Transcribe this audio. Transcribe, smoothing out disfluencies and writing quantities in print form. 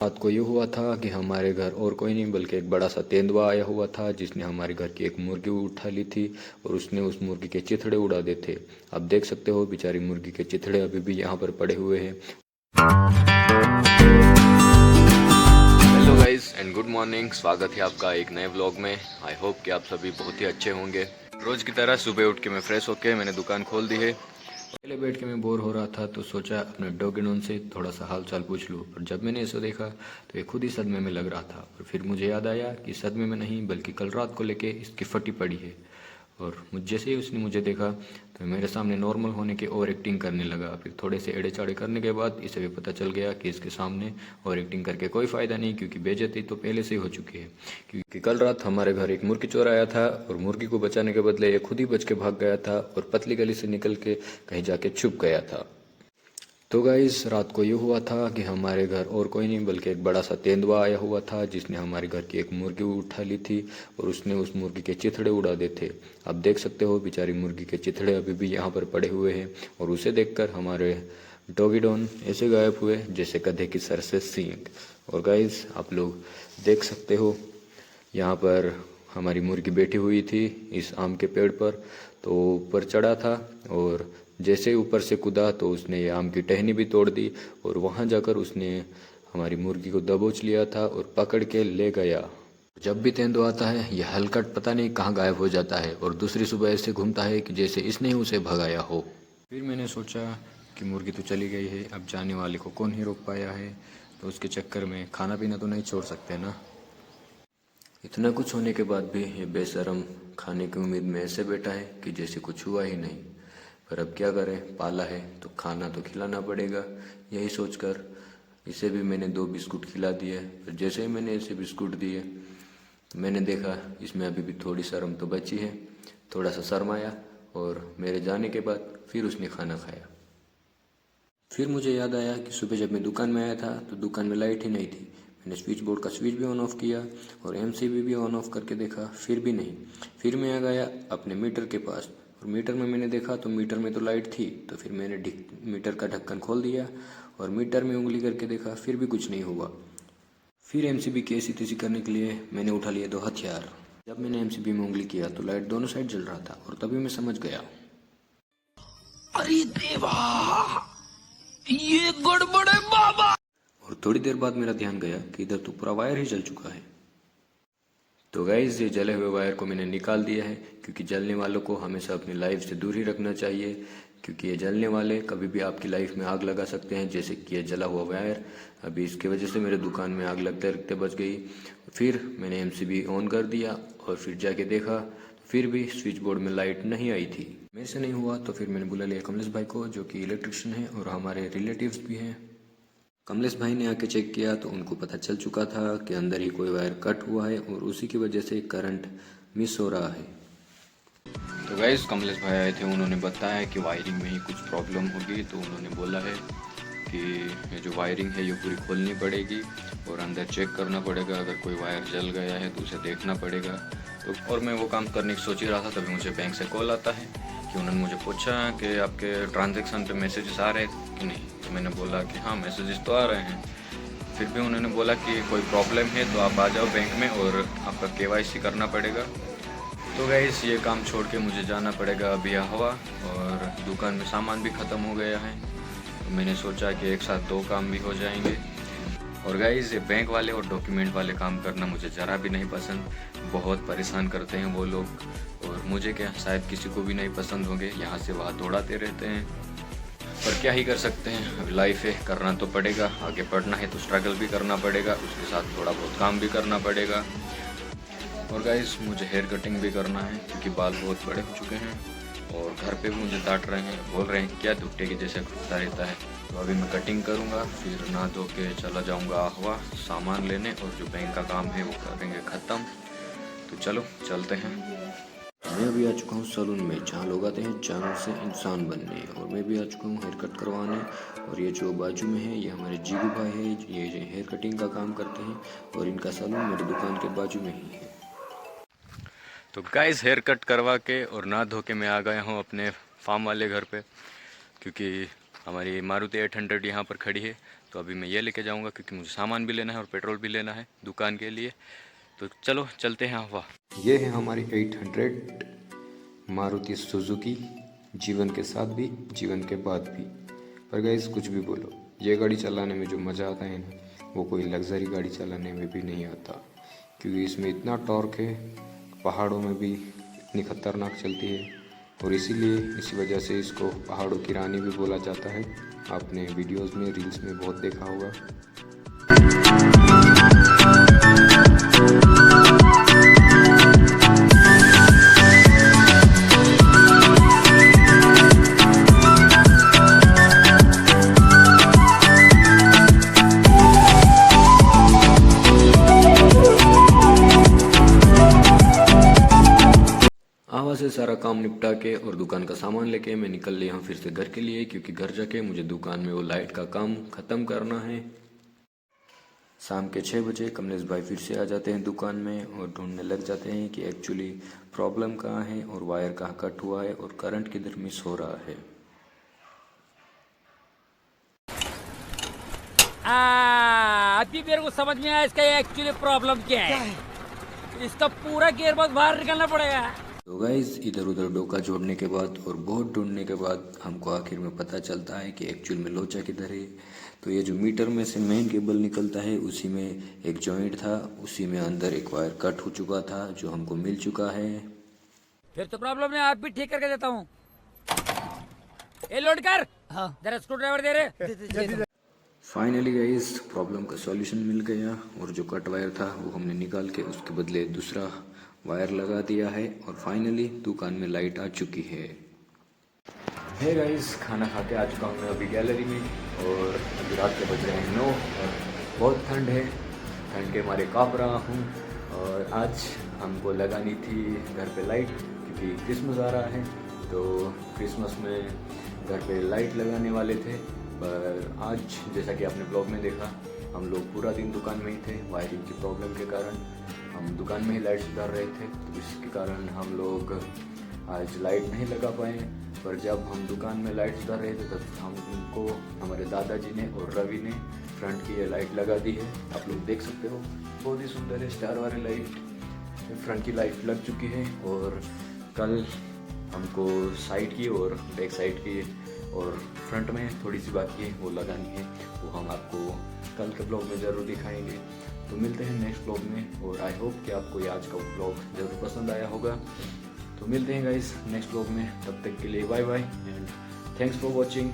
रात को ये हुआ था कि हमारे घर और कोई नहीं बल्कि एक बड़ा सा तेंदुआ आया हुआ था जिसने हमारे घर की एक मुर्गी उठा ली थी और उसने उस मुर्गी के चिथड़े उड़ा दिए थे। आप देख सकते हो बेचारी मुर्गी के चिथड़े अभी भी यहाँ पर पड़े हुए हैं। Hello guys and good morning, स्वागत है आपका एक नए व्लॉग में। आई होप कि आप सभी बहुत ही अच्छे होंगे। रोज़ की तरह सुबह उठ के मैं फ्रेश होके मैंने दुकान खोल दी है। पहले बैठ के मैं बोर हो रहा था तो सोचा अपने डॉगिनों से थोड़ा सा हाल चाल पूछ लूँ, पर जब मैंने इसे देखा तो ये खुद ही सदमे में लग रहा था। और फिर मुझे याद आया कि सदमे में नहीं बल्कि कल रात को लेके इसकी फटी पड़ी है। और जैसे ही उसने मुझे देखा तो मेरे सामने नॉर्मल होने की ओवर एक्टिंग करने लगा। फिर थोड़े से एड़े चाड़े करने के बाद इसे भी पता चल गया कि इसके सामने ओवर एक्टिंग करके कोई फ़ायदा नहीं, क्योंकि बेइज्जती तो पहले से ही हो चुकी है। क्योंकि कल रात हमारे घर एक मुर्गी चोर आया था और मुर्गी को बचाने के बदले ये खुद ही बच के भाग गया था और पतली गली से निकल के कहीं जाके छुप गया था। तो गाइस रात को ये हुआ था कि हमारे घर और कोई नहीं बल्कि एक बड़ा सा तेंदुआ आया हुआ था जिसने हमारे घर की एक मुर्गी उठा ली थी और उसने उस मुर्गी के चिथड़े उड़ा दिए थे। आप देख सकते हो बेचारी मुर्गी के चिथड़े अभी भी यहाँ पर पड़े हुए हैं। और उसे देखकर हमारे डॉगी डॉन ऐसे गायब हुए जैसे गधे की सर से सींग। और गाइस आप लोग देख सकते हो यहाँ पर हमारी मुर्गी बैठी हुई थी इस आम के पेड़ पर, तो ऊपर चढ़ा था और जैसे ही ऊपर से कूदा तो उसने ये आम की टहनी भी तोड़ दी और वहाँ जाकर उसने हमारी मुर्गी को दबोच लिया था और पकड़ के ले गया। जब भी तेंदुआ आता है यह हलकट पता नहीं कहाँ गायब हो जाता है और दूसरी सुबह ऐसे घूमता है कि जैसे इसने ही उसे भगाया हो। फिर मैंने सोचा कि मुर्गी तो चली गई है, अब जाने वाले को कौन ही रोक पाया है, तो उसके चक्कर में खाना पीना तो नहीं छोड़ सकते ना। इतना कुछ होने के बाद भी ये बेशरम खाने की उम्मीद में ऐसे बैठा है कि जैसे कुछ हुआ ही नहीं। पर अब क्या करें, पाला है तो खाना तो खिलाना पड़ेगा। यही सोचकर इसे भी मैंने 2 बिस्कुट खिला दिए। पर जैसे ही मैंने इसे बिस्कुट दिए तो मैंने देखा इसमें अभी भी थोड़ी शर्म तो बची है। थोड़ा सा शर्माया और मेरे जाने के बाद फिर उसने खाना खाया। फिर मुझे याद आया कि सुबह जब मैं दुकान में आया था तो दुकान में लाइट ही नहीं थी। मैंने स्विच बोर्ड का स्विच भी ऑन ऑफ किया और एमसीबी भी ऑन ऑफ करके देखा, फिर भी नहीं। फिर मैं आ गया अपने मीटर के पास और मीटर में मैंने देखा तो मीटर में तो लाइट थी। तो फिर मैंने मीटर का ढक्कन खोल दिया और मीटर में उंगली करके देखा, फिर भी कुछ नहीं हुआ। फिर एमसीबी की ऐसी तैसी करने के लिए मैंने उठा लिए 2 हथियार। जब मैंने एमसीबी में उंगली किया तो लाइट दोनों साइड जल रहा था और तभी मैं समझ गया, अरे देवा, ये गड़बड़ है बाबा। और थोड़ी देर बाद मेरा ध्यान गया कि इधर तो पूरा वायर ही जल चुका है। तो गाइस ये जले हुए वायर को मैंने निकाल दिया है, क्योंकि जलने वालों को हमेशा अपनी लाइफ से दूर ही रखना चाहिए। क्योंकि ये जलने वाले कभी भी आपकी लाइफ में आग लगा सकते हैं, जैसे कि ये जला हुआ वायर अभी इसके वजह से मेरे दुकान में आग लगते लगते बच गई। फिर मैंने एमसीबी ऑन कर दिया और फिर जाके देखा, फिर भी स्विच बोर्ड में लाइट नहीं आई थी। मेरे से नहीं हुआ तो फिर मैंने बुला लिया कमलेश भाई को, जो कि इलेक्ट्रिशियन है और हमारे रिलेटिव्स भी हैं। कमलेश भाई ने आके चेक किया तो उनको पता चल चुका था कि अंदर ही कोई वायर कट हुआ है और उसी की वजह से करंट मिस हो रहा है। तो गाइस कमलेश भाई आए थे, उन्होंने बताया कि वायरिंग में ही कुछ प्रॉब्लम होगी। तो उन्होंने बोला है कि ये जो वायरिंग है ये पूरी खोलनी पड़ेगी और अंदर चेक करना पड़ेगा। अगर कोई वायर जल गया है तो उसे देखना पड़ेगा। तो और मैं वो काम करने की सोच ही रहा था, तभी मुझे बैंक से कॉल आता है कि उन्होंने मुझे पूछा कि आपके ट्रांजैक्शन पे मैसेजेस आ रहे हैं कि नहीं। तो मैंने बोला कि हाँ मैसेजेस तो आ रहे हैं। फिर भी उन्होंने बोला कि कोई प्रॉब्लम है तो आप आ जाओ बैंक में और आपका केवाईसी करना पड़ेगा। तो गाइस ये काम छोड़ के मुझे जाना पड़ेगा अभी हवा, और दुकान में सामान भी ख़त्म हो गया है। तो मैंने सोचा कि एक साथ 2 काम भी हो जाएंगे। और गाइस ये बैंक वाले और डॉक्यूमेंट वाले काम करना मुझे ज़रा भी नहीं पसंद। बहुत परेशान करते हैं वो लोग, और मुझे क्या शायद किसी को भी नहीं पसंद होंगे। यहाँ से वहाँ दौड़ाते रहते हैं, पर क्या ही कर सकते हैं, अब लाइफ है, करना तो पड़ेगा। आगे बढ़ना है तो स्ट्रगल भी करना पड़ेगा, उसके साथ थोड़ा बहुत काम भी करना पड़ेगा। और गाइस मुझे हेयर कटिंग भी करना है, क्योंकि बाल बहुत बड़े हो चुके हैं और घर पे भी मुझे डांट रहे हैं, बोल रहे हैं क्या दुट्टे के जैसे घूमता रहता है। तो अभी मैं कटिंग करूँगा, फिर नहा धो के चला जाऊँगा हवा सामान लेने, और जो बैंक का काम है वो करेंगे ख़त्म। तो चलो चलते हैं। मैं अभी आ चुका हूँ सैलून में, जहाँ लोग आते हैं जान से इंसान बनने, और मैं भी आ चुका हूँ हेयर कट करवाने। और ये जो बाजू में है ये हमारे जीगू भाई है, ये हेयर कटिंग का काम करते हैं और इनका सैलून मेरी दुकान के बाजू में ही है। तो गाइस हेयर कट करवा के और नहा धो के मैं आ गया हूँ अपने फार्म वाले घर पे, क्योंकि हमारी मारुति 800 यहाँ पर खड़ी है। तो अभी मैं ये लेके जाऊंगा क्योंकि मुझे सामान भी लेना है और पेट्रोल भी लेना है दुकान के लिए। तो चलो चलते हैं हवा। ये है हमारी 800 मारुति सुजुकी, जीवन के साथ भी जीवन के बाद भी। पर गाइस कुछ भी बोलो, ये गाड़ी चलाने में जो मज़ा आता है ना, वो कोई लग्जरी गाड़ी चलाने में भी नहीं आता, क्योंकि इसमें इतना टॉर्क है, पहाड़ों में भी इतनी खतरनाक चलती है। और इसी वजह से इसको पहाड़ों की रानी भी बोला जाता है। आपने वीडियोस में, रील्स में बहुत देखा होगा। आवा से सारा काम निपटा के और दुकान का सामान लेके मैं निकल लिया हूँ फिर से घर के लिए, क्योंकि घर जाके मुझे दुकान में वो लाइट का काम ख़त्म करना है। शाम के 6 बजे कमलेश भाई फिर से आ जाते हैं दुकान में और ढूंढने लग जाते हैं कि एक्चुअली प्रॉब्लम कहाँ है और वायर कहाँ कट हुआ है और करंट किधर मिस हो रहा है। अभी मेरे को समझ में आया इसका एक्चुअली प्रॉब्लम क्या है। इसका पूरा गियर बॉक्स बाहर निकालना पड़ेगा। तो गाइज इधर उधर डोका जोड़ने के बाद और बहुत ढूंढने के बाद हमको आखिर में पता चलता है कि एक्चुअल में लोचा किधर है। तो ये जो मीटर में से मेन केबल निकलता है उसी में एक जॉइंट था, उसी में अंदर एक वायर कट हो चुका था जो हमको मिल चुका है। फिर तो प्रॉब्लम है, आप भी ठीक करके देता हूँ। ये लोड कर। हाँ। जरा स्क्रू ड्राइवर दे रहे। फाइनली गाइस प्रॉब्लम का सॉल्यूशन मिल गया और जो कट वायर था वो हमने निकाल के उसके बदले दूसरा वायर लगा दिया है और फाइनली दुकान में लाइट आ चुकी है। हे गाइस, खाना खा के आ चुका हूँ मैं अभी गैलरी में और अभी रात के बज रहे हैं 9 और बहुत ठंड है। ठंड के मारे काँप रहा हूँ और आज हमको लगानी थी घर पे लाइट, क्योंकि क्रिसमस आ रहा है। तो क्रिसमस में घर पे लाइट लगाने वाले थे, पर आज जैसा कि आपने ब्लॉग में देखा हम लोग पूरा दिन दुकान में ही थे। वायरिंग की प्रॉब्लम के कारण हम दुकान में ही लाइट सुधार रहे थे, तो इसके कारण हम लोग आज लाइट नहीं लगा पाए। पर जब हम दुकान में लाइट सुधार रहे थे तब हमको हमारे दादाजी ने और रवि ने फ्रंट की ये लाइट लगा दी है। आप लोग देख सकते हो, बहुत ही सुंदर है, स्टार वाली लाइट फ्रंट की लाइट लग चुकी है। और कल हमको साइड की और बैक साइड की और फ्रंट में थोड़ी सी बाकी है वो लगानी है, वो हम आपको कल के ब्लॉग में ज़रूर दिखाएंगे। तो मिलते हैं नेक्स्ट ब्लॉग में और आई होप कि आपको ये आज का ब्लॉग ज़रूर पसंद आया होगा। तो मिलते हैं गाइस नेक्स्ट ब्लॉग में, तब तक के लिए bye bye and thanks for watching.